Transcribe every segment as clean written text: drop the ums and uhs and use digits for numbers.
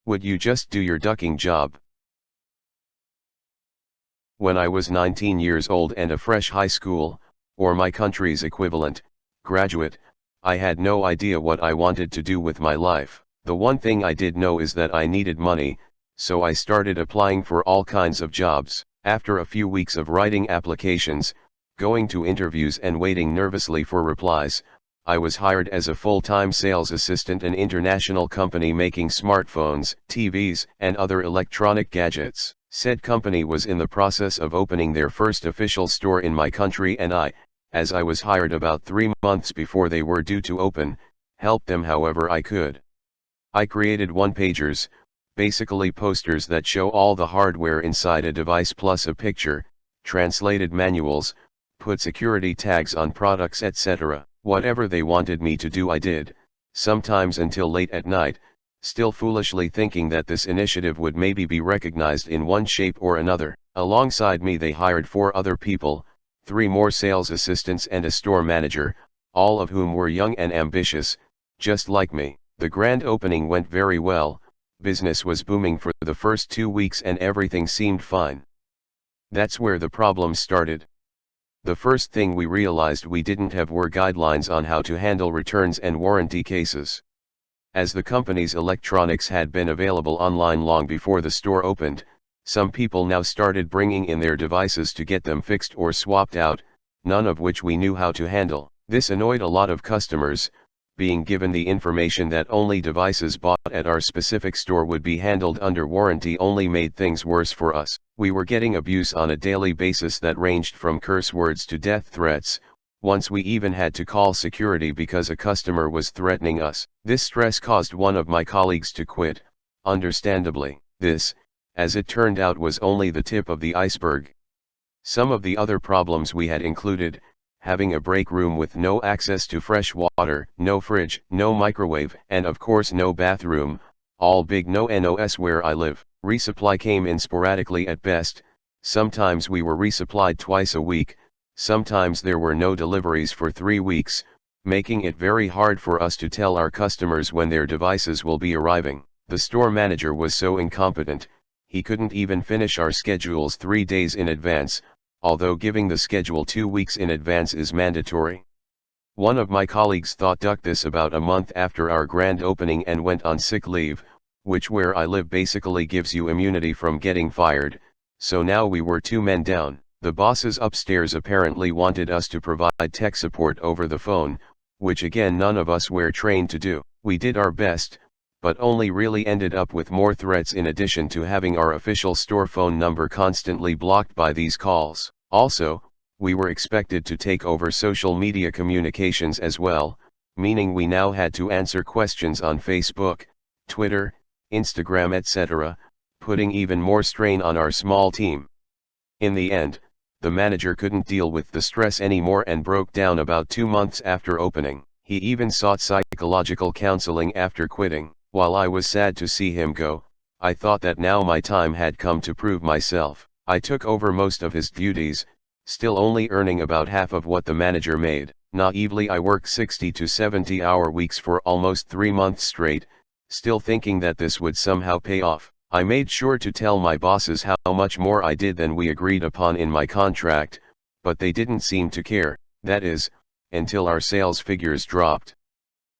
Would you just do your ducking job? When I was 19 years old and a fresh high school, or my country's equivalent, graduate, I had no idea what I wanted to do with my life. The one thing I did know is that I needed money, so I started applying for all kinds of jobs. After a few weeks of writing applications, going to interviews and waiting nervously for replies, I was hired as a full-time sales assistant at an international company making smartphones, TVs, and other electronic gadgets. Said company was in the process of opening their first official store in my country, and as I was hired about 3 months before they were due to open, helped them however I could. I created one-pagers, basically posters that show all the hardware inside a device plus a picture, translated manuals, put security tags on products, etc. Whatever they wanted me to do I did, sometimes until late at night, still foolishly thinking that this initiative would maybe be recognized in one shape or another. Alongside me they hired 4 other people, 3 more sales assistants and a store manager, all of whom were young and ambitious, just like me. The grand opening went very well, business was booming for the first 2 weeks and everything seemed fine. That's where the problems started. The first thing we realized we didn't have were guidelines on how to handle returns and warranty cases. As the company's electronics had been available online long before the store opened, some people now started bringing in their devices to get them fixed or swapped out, none of which we knew how to handle. This annoyed a lot of customers. Being given the information that only devices bought at our specific store would be handled under warranty only made things worse for us. We were getting abuse on a daily basis that ranged from curse words to death threats. Once we even had to call security because a customer was threatening us. This stress caused one of my colleagues to quit, understandably. This, as it turned out, was only the tip of the iceberg. Some of the other problems we had included having a break room with no access to fresh water, no fridge, no microwave, and of course no bathroom, all big no-nos where I live. Resupply came in sporadically at best. Sometimes we were resupplied twice a week, sometimes there were no deliveries for 3 weeks, making it very hard for us to tell our customers when their devices will be arriving. The store manager was so incompetent, he couldn't even finish our schedules 3 days in advance, although giving the schedule 2 weeks in advance is mandatory. One of my colleagues thought duck this about a month after our grand opening and went on sick leave, which where I live basically gives you immunity from getting fired, so now we were 2 men down. The bosses upstairs apparently wanted us to provide tech support over the phone, which again none of us were trained to do. We did our best, but only really ended up with more threats in addition to having our official store phone number constantly blocked by these calls. Also, we were expected to take over social media communications as well, meaning we now had to answer questions on Facebook, Twitter, Instagram, etc., putting even more strain on our small team. In the end, the manager couldn't deal with the stress anymore and broke down about 2 months after opening. He even sought psychological counseling after quitting. While I was sad to see him go, I thought that now my time had come to prove myself. I took over most of his duties, still only earning about half of what the manager made. Naively I worked 60 to 70-hour weeks for almost 3 months straight, still thinking that this would somehow pay off. I made sure to tell my bosses how much more I did than we agreed upon in my contract, but they didn't seem to care, that is, until our sales figures dropped.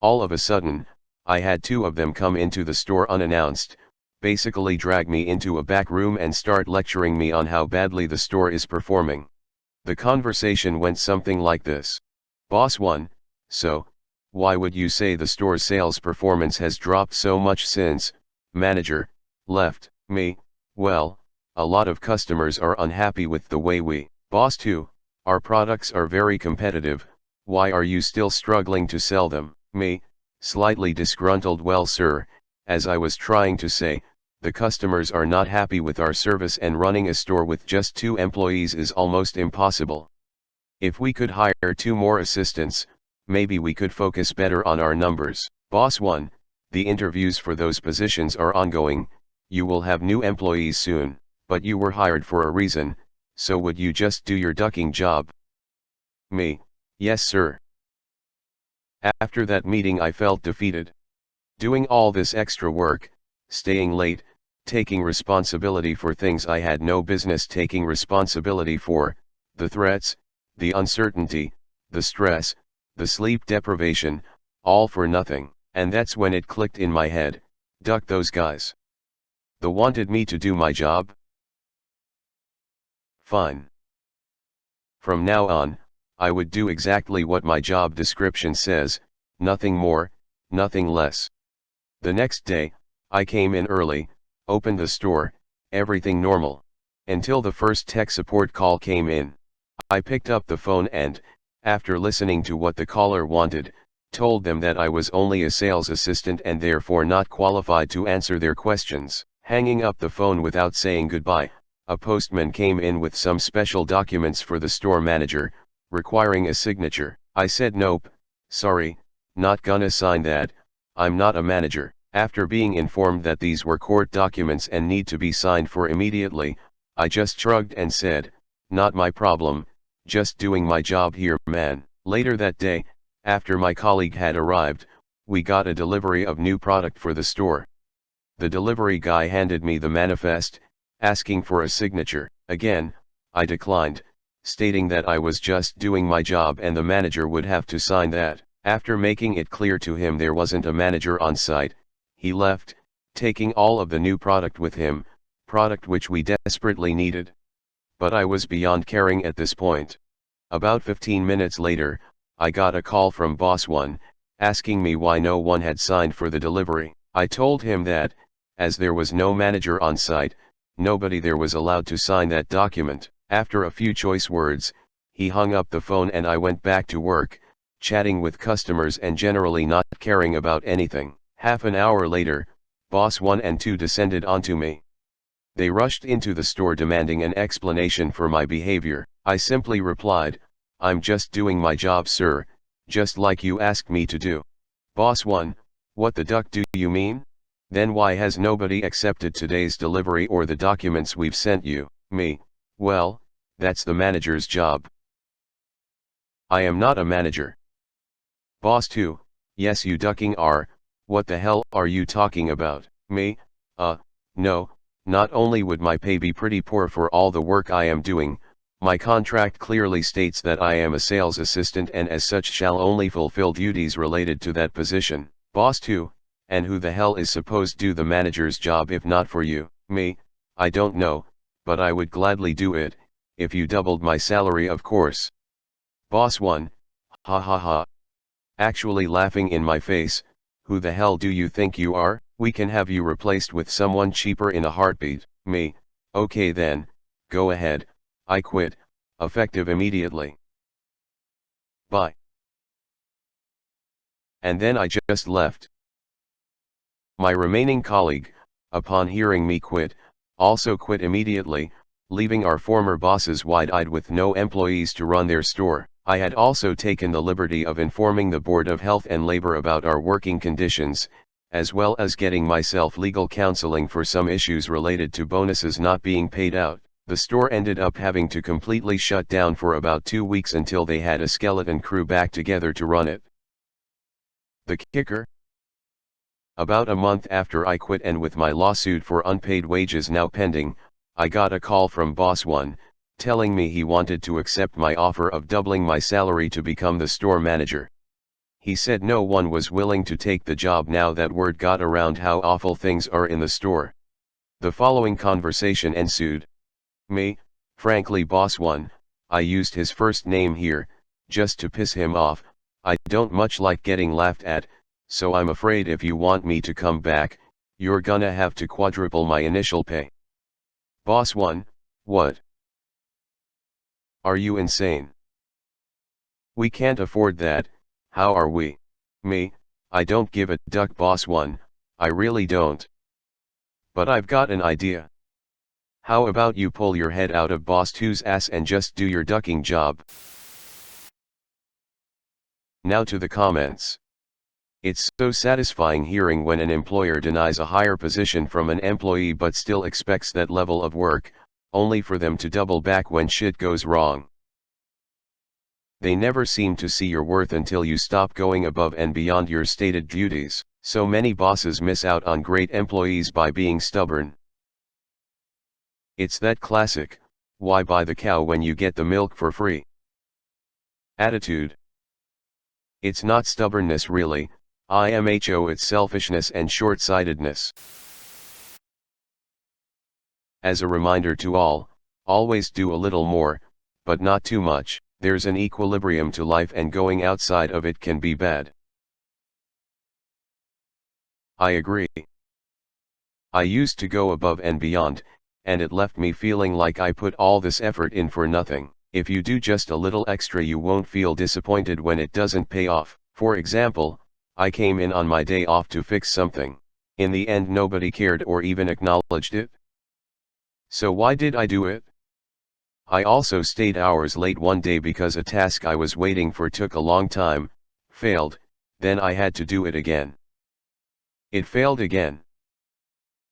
All of a sudden, I had 2 of them come into the store unannounced, basically drag me into a back room and start lecturing me on how badly the store is performing. The conversation went something like this. Boss 1, so, why would you say the store's sales performance has dropped so much since, manager, left? Me, well, a lot of customers are unhappy with the way we. Boss 2, our products are very competitive, why are you still struggling to sell them? Me, slightly disgruntled, well sir, as I was trying to say, the customers are not happy with our service and running a store with just 2 employees is almost impossible. If we could hire 2 more assistants, maybe we could focus better on our numbers. Boss 1, the interviews for those positions are ongoing, you will have new employees soon, but you were hired for a reason, so would you just do your ducking job? Me, yes sir. After that meeting I felt defeated. Doing all this extra work, staying late, taking responsibility for things I had no business taking responsibility for, the threats, the uncertainty, the stress, the sleep deprivation, all for nothing. And that's when it clicked in my head, duck those guys. They wanted me to do my job? Fine. From now on, I would do exactly what my job description says, nothing more, nothing less. The next day, I came in early, opened the store, everything normal. Until the first tech support call came in. I picked up the phone and, after listening to what the caller wanted, told them that I was only a sales assistant and therefore not qualified to answer their questions. Hanging up the phone without saying goodbye, a postman came in with some special documents for the store manager, requiring a signature. I said nope, sorry, not gonna sign that, I'm not a manager. After being informed that these were court documents and need to be signed for immediately, I just shrugged and said, not my problem, just doing my job here, man. Later that day, after my colleague had arrived, we got a delivery of new product for the store. The delivery guy handed me the manifest, asking for a signature. Again, I declined, stating that I was just doing my job and the manager would have to sign that. After making it clear to him there wasn't a manager on site, he left, taking all of the new product with him, product which we desperately needed. But I was beyond caring at this point. About 15 minutes later, I got a call from Boss 1, asking me why no one had signed for the delivery. I told him that, as there was no manager on site, nobody there was allowed to sign that document. After a few choice words, he hung up the phone and I went back to work, chatting with customers and generally not caring about anything. Half an hour later, Boss 1 and 2 descended onto me. They rushed into the store demanding an explanation for my behavior. I simply replied, I'm just doing my job, sir, just like you asked me to do. Boss 1, what the duck do you mean? Then why has nobody accepted today's delivery or the documents we've sent you? Me, well, that's the manager's job. I am not a manager. Boss 2, yes you ducking are, what the hell are you talking about? Me, no, not only would my pay be pretty poor for all the work I am doing, my contract clearly states that I am a sales assistant and as such shall only fulfill duties related to that position. Boss 2, and who the hell is supposed to do the manager's job if not for you? Me, I don't know, but I would gladly do it, if you doubled my salary of course. Boss 1, ha ha ha. Actually laughing in my face, who the hell do you think you are? We can have you replaced with someone cheaper in a heartbeat. Me, okay then, go ahead, I quit, effective immediately. Bye. And then I just left. My remaining colleague, upon hearing me quit, also quit immediately, leaving our former bosses wide-eyed with no employees to run their store. I had also taken the liberty of informing the Board of Health and Labor about our working conditions, as well as getting myself legal counseling for some issues related to bonuses not being paid out. The store ended up having to completely shut down for about 2 weeks until they had a skeleton crew back together to run it. The kicker? About a month after I quit and with my lawsuit for unpaid wages now pending, I got a call from Boss 1, telling me he wanted to accept my offer of doubling my salary to become the store manager. He said no one was willing to take the job now that word got around how awful things are in the store. The following conversation ensued. Me, frankly Boss 1, I used his first name here, just to piss him off, I don't much like getting laughed at, so I'm afraid if you want me to come back, you're gonna have to quadruple my initial pay. Boss 1, what? Are you insane? We can't afford that, how are we? Me, I don't give a duck Boss 1, I really don't. But I've got an idea. How about you pull your head out of Boss 2's ass and just do your ducking job? Now to the comments. It's so satisfying hearing when an employer denies a higher position from an employee but still expects that level of work, only for them to double back when shit goes wrong. They never seem to see your worth until you stop going above and beyond your stated duties. So many bosses miss out on great employees by being stubborn. It's that classic, why buy the cow when you get the milk for free attitude. It's not stubbornness really, it's selfishness and short-sightedness. As a reminder to all, always do a little more, but not too much. There's an equilibrium to life and going outside of it can be bad. I agree. I used to go above and beyond, and it left me feeling like I put all this effort in for nothing. If you do just a little extra, you won't feel disappointed when it doesn't pay off. For example, I came in on my day off to fix something. In the end, nobody cared or even acknowledged it. So why did I do it? I also stayed hours late one day because a task I was waiting for took a long time, failed, then I had to do it again. It failed again.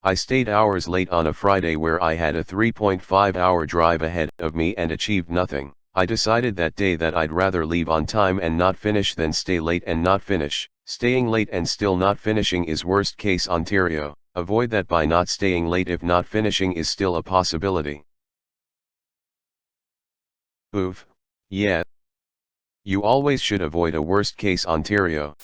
I stayed hours late on a Friday where I had a 3.5-hour drive ahead of me and achieved nothing. I decided that day that I'd rather leave on time and not finish than stay late and not finish. Staying late and still not finishing is worst case Ontario. Avoid that by not staying late if not finishing is still a possibility. Oof, yeah. You always should avoid a worst case Ontario.